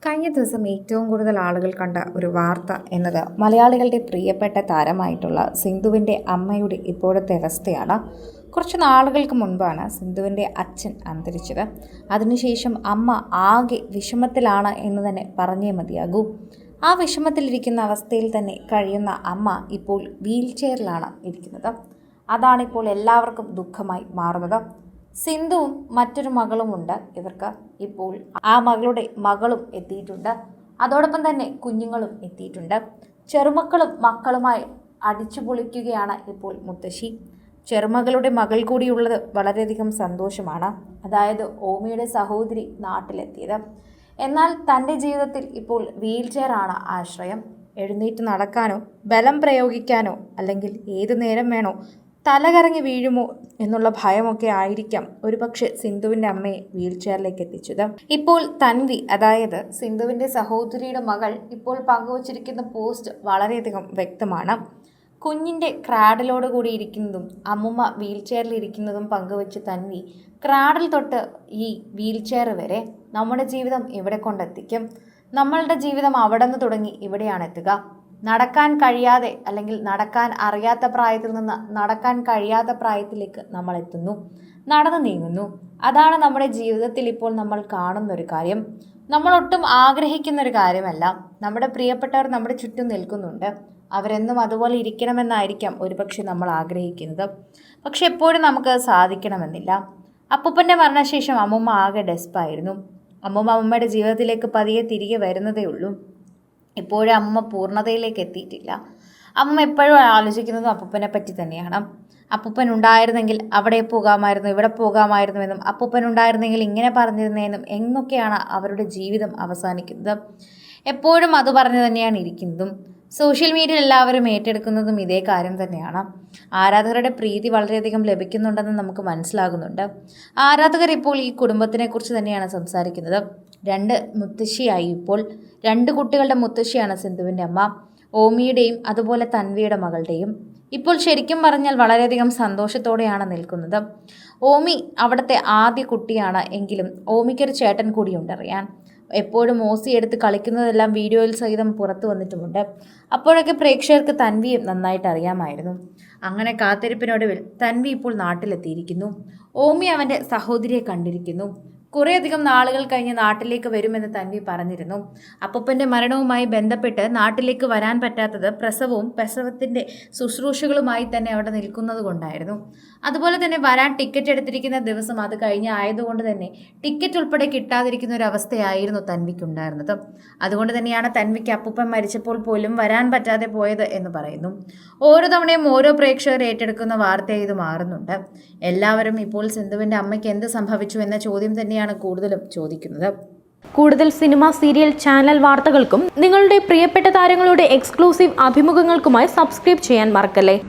കഴിഞ്ഞ ദിവസം ഏറ്റവും കൂടുതൽ ആളുകൾ കണ്ട ഒരു വാർത്ത എന്നത് മലയാളികളുടെ പ്രിയപ്പെട്ട താരമായിട്ടുള്ള സിന്ധുവിൻ്റെ അമ്മയുടെ ഇപ്പോഴത്തെ അവസ്ഥയാണ്. കുറച്ച് നാളുകൾക്ക് മുൻപാണ് സിന്ധുവിൻ്റെ അച്ഛൻ അന്തരിച്ചത്. അതിനുശേഷം അമ്മ ആകെ വിഷമത്തിലാണ് എന്ന് തന്നെ പറഞ്ഞേ മതിയാകൂ. ആ വിഷമത്തിലിരിക്കുന്ന അവസ്ഥയിൽ തന്നെ കഴിയുന്ന അമ്മ ഇപ്പോൾ വീൽ ചെയറിലാണ് ഇരിക്കുന്നത്. അതാണിപ്പോൾ എല്ലാവർക്കും ദുഃഖമായി മാറുന്നത്. സിന്ധുവും മറ്റൊരു മകളുമുണ്ട് ഇവർക്ക്. ഇപ്പോൾ ആ മകളുടെ മകളും എത്തിയിട്ടുണ്ട്. അതോടൊപ്പം തന്നെ കുഞ്ഞുങ്ങളും എത്തിയിട്ടുണ്ട്. ചെറുമക്കളും മക്കളുമായി അടിച്ചു പൊളിക്കുകയാണ് ഇപ്പോൾ മുത്തശ്ശി. ചെറുമകളുടെ മകൾ കൂടിയുള്ളത് വളരെയധികം സന്തോഷമാണ്. അതായത് ഓമിയുടെ സഹോദരി നാട്ടിലെത്തിയത്. എന്നാൽ തൻ്റെ ജീവിതത്തിൽ ഇപ്പോൾ വീൽ ചെയറാണ് ആശ്രയം. എഴുന്നേറ്റ് നടക്കാനോ ബലം പ്രയോഗിക്കാനോ അല്ലെങ്കിൽ ഏതു നേരം വേണോ തലകറങ്ങി വീഴുമോ എന്നുള്ള ഭയമൊക്കെ ആയിരിക്കാം ഒരുപക്ഷെ സിന്ധുവിൻ്റെ അമ്മയെ വീൽ ചെയറിലേക്ക് എത്തിച്ചത്. ഇപ്പോൾ തൻവി, അതായത് സിന്ധുവിൻ്റെ സഹോദരിയുടെ മകൾ, ഇപ്പോൾ പങ്കുവച്ചിരിക്കുന്ന പോസ്റ്റ് വളരെയധികം വ്യക്തമാണ്. കുഞ്ഞിൻ്റെ ക്രാഡിലോട് കൂടി ഇരിക്കുന്നതും അമ്മുമ്മ വീൽ ചെയറിൽ ഇരിക്കുന്നതും പങ്കുവച്ച് തൻവി, ക്രാഡിൽ തൊട്ട് ഈ വീൽ ചെയർ വരെ നമ്മുടെ ജീവിതം ഇവിടെ കൊണ്ടെത്തിക്കും. നമ്മളുടെ ജീവിതം അവിടെ നിന്ന് തുടങ്ങി ഇവിടെയാണ് എത്തുക. നടക്കാൻ കഴിയാതെ അല്ലെങ്കിൽ നടക്കാൻ അറിയാത്ത പ്രായത്തിൽ നിന്ന് നടക്കാൻ കഴിയാത്ത പ്രായത്തിലേക്ക് നമ്മൾ എത്തുന്നു, നടന്നു നീങ്ങുന്നു. അതാണ് നമ്മുടെ ജീവിതത്തിൽ ഇപ്പോൾ നമ്മൾ കാണുന്നൊരു കാര്യം. നമ്മൾ ഒട്ടും ആഗ്രഹിക്കുന്നൊരു കാര്യമല്ല. നമ്മുടെ പ്രിയപ്പെട്ടവർ നമ്മുടെ ചുറ്റും നിൽക്കുന്നുണ്ട്. അവരെന്നും അതുപോലെ ഇരിക്കണമെന്നായിരിക്കാം ഒരുപക്ഷെ നമ്മൾ ആഗ്രഹിക്കുന്നത്. പക്ഷെ എപ്പോഴും നമുക്ക് സാധിക്കണമെന്നില്ല. അപ്പൂപ്പൻ്റെ മരണശേഷം അമ്മൂമ്മ ആകെ ഡെസ്പായിരുന്നു. അമ്മൂമ്മയുടെ ജീവിതത്തിലേക്ക് പതിയെ തിരികെ വരുന്നതേ ഉള്ളൂ. ഇപ്പോഴും അമ്മ പൂർണ്ണതയിലേക്ക് എത്തിയിട്ടില്ല. അമ്മ എപ്പോഴും ആലോചിക്കുന്നതും അപ്പൂപ്പനെ പറ്റി തന്നെയാണ്. അപ്പൂപ്പൻ ഉണ്ടായിരുന്നെങ്കിൽ അവിടെ പോകാമായിരുന്നു, ഇവിടെ പോകാമായിരുന്നുവെന്നും അപ്പൂപ്പൻ ഉണ്ടായിരുന്നെങ്കിൽ ഇങ്ങനെ പറഞ്ഞിരുന്നതെന്നും എന്നൊക്കെയാണ് അവരുടെ ജീവിതം അവസാനിക്കുന്നത്. എപ്പോഴും അത് പറഞ്ഞു തന്നെയാണ് ഇരിക്കുന്നതും. സോഷ്യൽ മീഡിയയിൽ എല്ലാവരും ഏറ്റെടുക്കുന്നതും ഇതേ കാര്യം തന്നെയാണ്. ആരാധകരുടെ പ്രീതി വളരെയധികം ലഭിക്കുന്നുണ്ടെന്ന് നമുക്ക് മനസ്സിലാകുന്നുണ്ട്. ആരാധകർ ഇപ്പോൾ ഈ കുടുംബത്തിനെക്കുറിച്ച് തന്നെയാണ് സംസാരിക്കുന്നത്. 2 മുത്തശ്ശിയായി ഇപ്പോൾ 2 കുട്ടികളുടെ മുത്തശ്ശിയാണ് സിന്ധുവിൻ്റെ അമ്മ. ഓമിയുടെയും അതുപോലെ തൻവിയുടെ മകളുടെയും. ഇപ്പോൾ ശരിക്കും പറഞ്ഞാൽ വളരെയധികം സന്തോഷത്തോടെയാണ് നിൽക്കുന്നത്. ഓമി അവിടുത്തെ ആദ്യ കുട്ടിയാണ് എങ്കിലും ഓമിക്കൊരു ചേട്ടൻ കൂടിയുണ്ടറിയാൻ. എപ്പോഴും ഓസി എടുത്ത് കളിക്കുന്നതെല്ലാം വീഡിയോയിൽ സഹിതം പുറത്തു വന്നിട്ടുമുണ്ട്. അപ്പോഴൊക്കെ പ്രേക്ഷകർക്ക് തൻവിയും നന്നായിട്ട് അറിയാമായിരുന്നു. അങ്ങനെ കാത്തിരിപ്പിനൊടുവിൽ തൻവി ഇപ്പോൾ നാട്ടിലെത്തിയിരിക്കുന്നു. ഓമി അവൻ്റെ സഹോദരിയെ കണ്ടിരിക്കുന്നു. കുറേയധികം നാളുകൾ കഴിഞ്ഞ് നാട്ടിലേക്ക് വരുമെന്ന് തൻവി പറഞ്ഞിരുന്നു. അപ്പൂപ്പൻ്റെ മരണവുമായി ബന്ധപ്പെട്ട് നാട്ടിലേക്ക് വരാൻ പറ്റാത്തത് പ്രസവത്തിൻ്റെ ശുശ്രൂഷകളുമായി തന്നെ അവിടെ നിൽക്കുന്നത് കൊണ്ടായിരുന്നു. അതുപോലെ തന്നെ വരാൻ ടിക്കറ്റ് എടുത്തിരിക്കുന്ന ദിവസം അത് കഴിഞ്ഞ് ആയതുകൊണ്ട് തന്നെ ടിക്കറ്റ് ഉൾപ്പെടെ കിട്ടാതിരിക്കുന്ന ഒരു അവസ്ഥയായിരുന്നു തൻവിക്കുണ്ടായിരുന്നത്. അതുകൊണ്ട് തന്നെയാണ് തൻവിക്ക് അപ്പൂപ്പൻ മരിച്ചപ്പോൾ പോലും വരാൻ പറ്റാതെ പോയത് എന്ന് പറയുന്നു. ഓരോ തവണയും ഓരോ പ്രേക്ഷകർ ഏറ്റെടുക്കുന്ന വാർത്തയായി ഇത് മാറുന്നുണ്ട്. എല്ലാവരും ഇപ്പോൾ സിന്ധുവിൻ്റെ അമ്മയ്ക്ക് എന്ത് സംഭവിച്ചു എന്ന ചോദ്യം തന്നെയാണ് കൂടുതലും ചോദിക്കുന്നത്. കൂടുതൽ സിനിമ, സീരിയൽ, ചാനൽ വാർത്തകൾക്കും നിങ്ങളുടെ പ്രിയപ്പെട്ട താരങ്ങളുടെ എക്സ്ക്ലൂസീവ് അഭിമുഖങ്ങൾക്കുമായി സബ്സ്ക്രൈബ് ചെയ്യാൻ മറക്കല്ലേ.